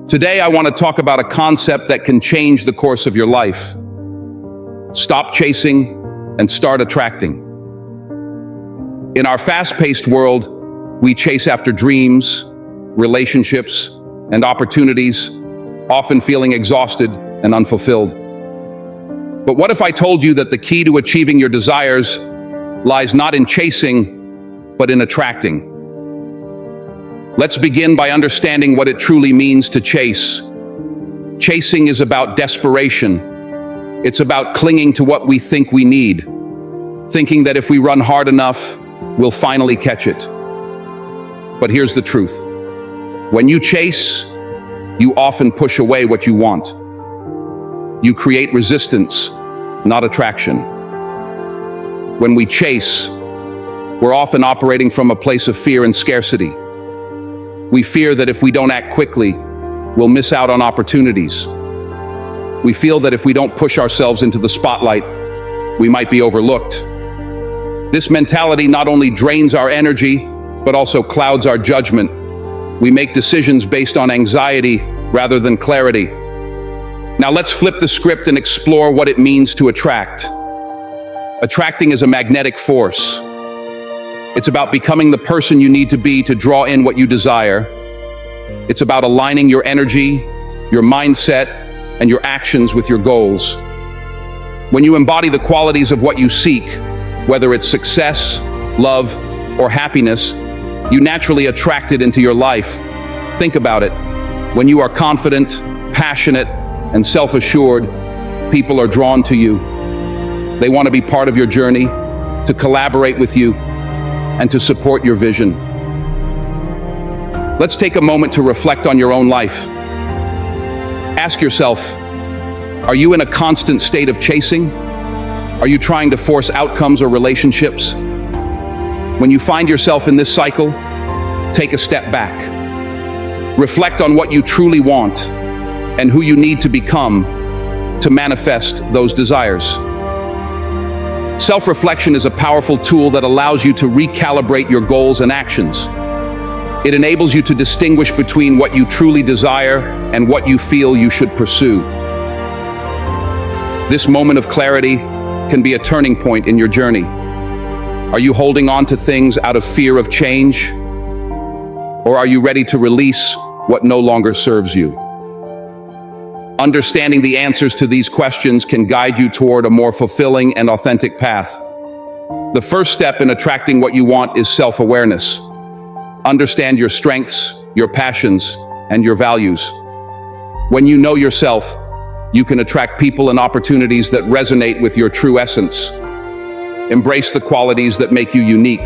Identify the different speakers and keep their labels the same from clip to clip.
Speaker 1: Today, I want to talk about a concept that can change the course of your life. Stop chasing and start attracting. In our fast-paced world, we chase after dreams, relationships, and opportunities, often feeling exhausted and unfulfilled. But what if I told you that the key to achieving your desires lies not in chasing, but in attracting? Let's begin by understanding what it truly means to chase. Chasing is about desperation. It's about clinging to what we think we need, thinking that if we run hard enough, we'll finally catch it. But here's the truth. When you chase, you often push away what you want. You create resistance, not attraction. When we chase, we're often operating from a place of fear and scarcity. We fear that if we don't act quickly, we'll miss out on opportunities. We feel that if we don't push ourselves into the spotlight, we might be overlooked. This mentality not only drains our energy, but also clouds our judgment. We make decisions based on anxiety rather than clarity. Now let's flip the script and explore what it means to attract. Attracting is a magnetic force. It's about becoming the person you need to be to draw in what you desire. It's about aligning your energy, your mindset, and your actions with your goals. When you embody the qualities of what you seek, whether it's success, love, or happiness, you naturally attract it into your life. Think about it. When you are confident, passionate, and self-assured, people are drawn to you. They want to be part of your journey, to collaborate with you, and to support your vision. Let's take a moment to reflect on your own life. Ask yourself, are you in a constant state of chasing? Are you trying to force outcomes or relationships? When you find yourself in this cycle, take a step back. Reflect on what you truly want and who you need to become to manifest those desires. Self-reflection is a powerful tool that allows you to recalibrate your goals and actions. It enables you to distinguish between what you truly desire and what you feel you should pursue. This moment of clarity can be a turning point in your journey. Are you holding on to things out of fear of change? Or are you ready to release what no longer serves you? Understanding the answers to these questions can guide you toward a more fulfilling and authentic path. The first step in attracting what you want is self-awareness. Understand your strengths, your passions, and your values. When you know yourself, you can attract people and opportunities that resonate with your true essence. Embrace the qualities that make you unique.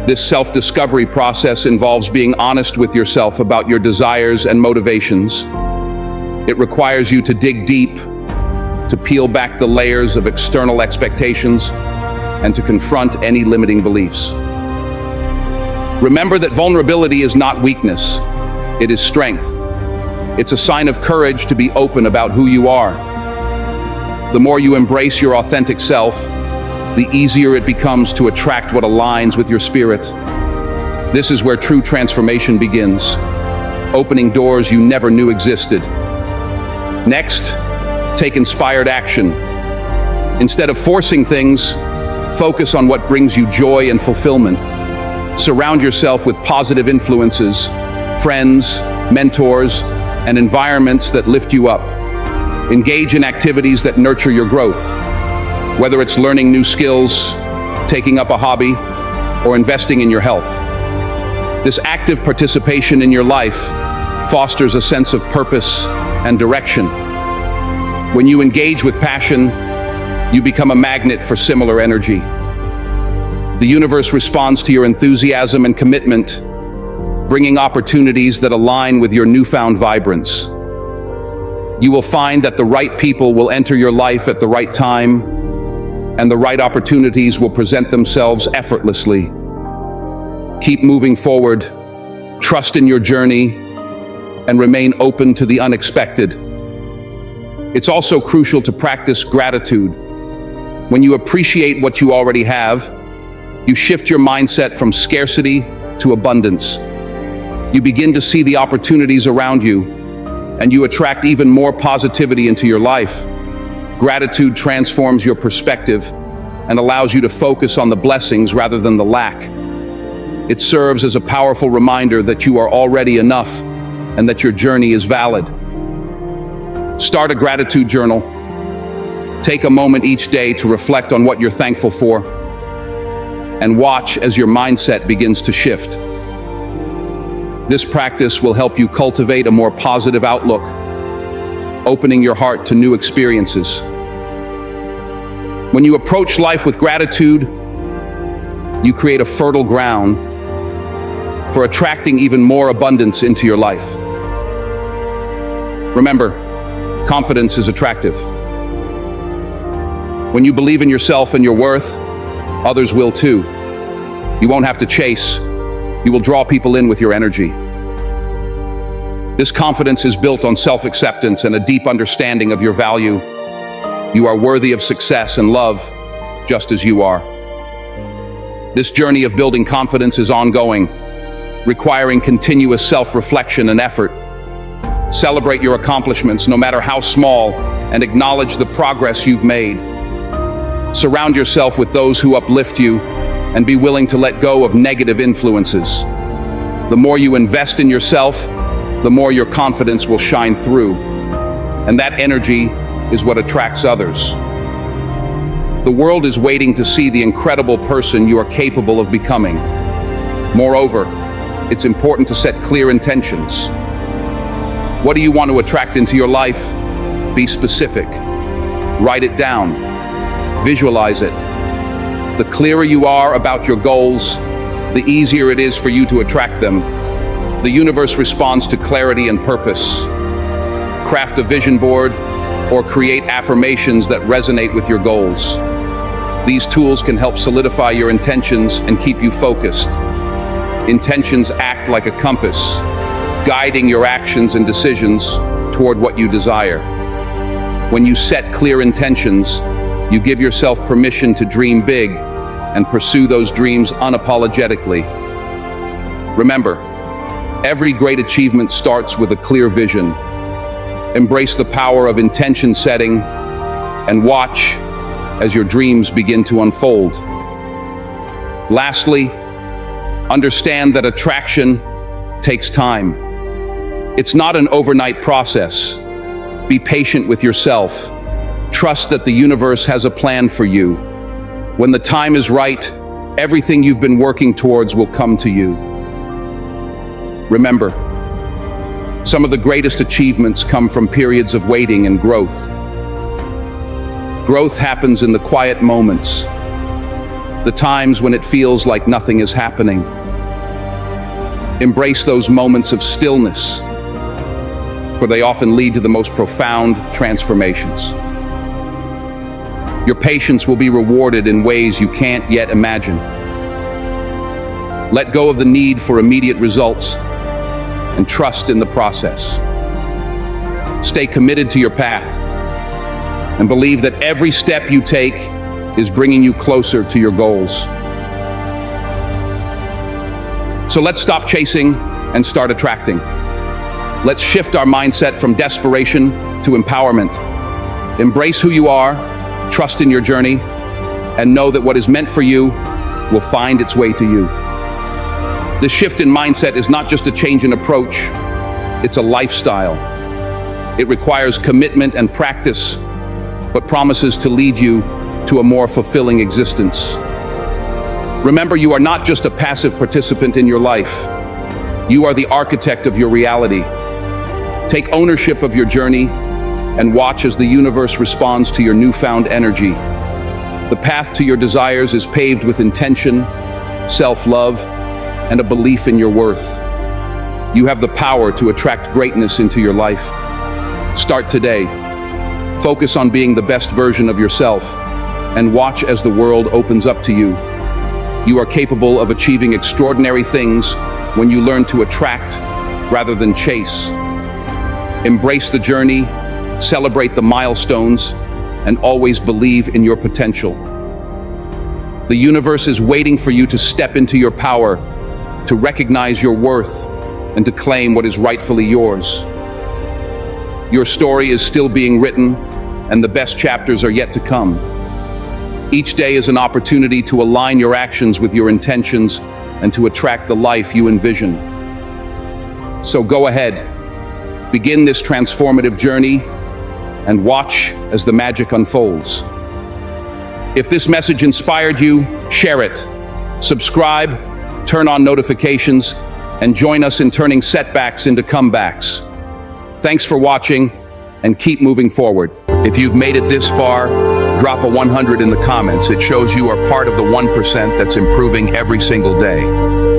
Speaker 1: This self-discovery process involves being honest with yourself about your desires and motivations. It requires you to dig deep, to peel back the layers of external expectations, and to confront any limiting beliefs. Remember that vulnerability is not weakness, it is strength. It's a sign of courage to be open about who you are. The more you embrace your authentic self, the easier it becomes to attract what aligns with your spirit. This is where true transformation begins, opening doors you never knew existed. Next, take inspired action. Instead of forcing things, focus on what brings you joy and fulfillment. Surround yourself with positive influences, friends, mentors, and environments that lift you up. Engage in activities that nurture your growth. Whether it's learning new skills, taking up a hobby, or investing in your health. This active participation in your life fosters a sense of purpose and direction. When you engage with passion, you become a magnet for similar energy. The universe responds to your enthusiasm and commitment, bringing opportunities that align with your newfound vibrance. You will find that the right people will enter your life at the right time, and the right opportunities will present themselves effortlessly. Keep moving forward, trust in your journey, and remain open to the unexpected. It's also crucial to practice gratitude. When you appreciate what you already have, you shift your mindset from scarcity to abundance. You begin to see the opportunities around you, and you attract even more positivity into your life. Gratitude transforms your perspective and allows you to focus on the blessings rather than the lack. It serves as a powerful reminder that you are already enough and that your journey is valid. Start a gratitude journal. Take a moment each day to reflect on what you're thankful for, and watch as your mindset begins to shift. This practice will help you cultivate a more positive outlook, opening your heart to new experiences. When you approach life with gratitude, you create a fertile ground for attracting even more abundance into your life. Remember, confidence is attractive. When you believe in yourself and your worth, others will too. You won't have to chase. You will draw people in with your energy. This confidence is built on self-acceptance and a deep understanding of your value. You are worthy of success and love, just as you are. This journey of building confidence is ongoing, requiring continuous self-reflection and effort. Celebrate your accomplishments, no matter how small, and acknowledge the progress you've made. Surround yourself with those who uplift you, and be willing to let go of negative influences. The more you invest in yourself, the more your confidence will shine through, and that energy is what attracts others. The world is waiting to see the incredible person you are capable of becoming. Moreover, it's important to set clear intentions. What do you want to attract into your life? Be specific. Write it down. Visualize it. The clearer you are about your goals, the easier it is for you to attract them. The universe responds to clarity and purpose. Craft a vision board or create affirmations that resonate with your goals. These tools can help solidify your intentions and keep you focused. Intentions act like a compass, guiding your actions and decisions toward what you desire. When you set clear intentions, you give yourself permission to dream big and pursue those dreams unapologetically. Remember, every great achievement starts with a clear vision. Embrace the power of intention setting and watch as your dreams begin to unfold. Lastly, understand that attraction takes time. It's not an overnight process. Be patient with yourself. Trust that the universe has a plan for you. When the time is right, everything you've been working towards will come to you. Remember, some of the greatest achievements come from periods of waiting and growth. Growth happens in the quiet moments, the times when it feels like nothing is happening. Embrace those moments of stillness, for they often lead to the most profound transformations. Your patience will be rewarded in ways you can't yet imagine. Let go of the need for immediate results and trust in the process. Stay committed to your path and believe that every step you take is bringing you closer to your goals. So let's stop chasing and start attracting. Let's shift our mindset from desperation to empowerment. Embrace who you are, trust in your journey, and know that what is meant for you will find its way to you. This shift in mindset is not just a change in approach, it's a lifestyle. It requires commitment and practice, but promises to lead you to a more fulfilling existence. Remember, you are not just a passive participant in your life. You are the architect of your reality. Take ownership of your journey and watch as the universe responds to your newfound energy. The path to your desires is paved with intention, self-love, and a belief in your worth. You have the power to attract greatness into your life. Start today. Focus on being the best version of yourself and watch as the world opens up to you. You are capable of achieving extraordinary things when you learn to attract rather than chase. Embrace the journey, celebrate the milestones, and always believe in your potential. The universe is waiting for you to step into your power, to recognize your worth, and to claim what is rightfully yours. Your story is still being written, and the best chapters are yet to come. Each day is an opportunity to align your actions with your intentions and to attract the life you envision. So go ahead, begin this transformative journey, and watch as the magic unfolds. If this message inspired you, share it, subscribe, turn on notifications, and join us in turning setbacks into comebacks. Thanks for watching, and keep moving forward. If you've made it this far, drop a 100 in the comments. It shows you are part of the 1% that's improving every single day.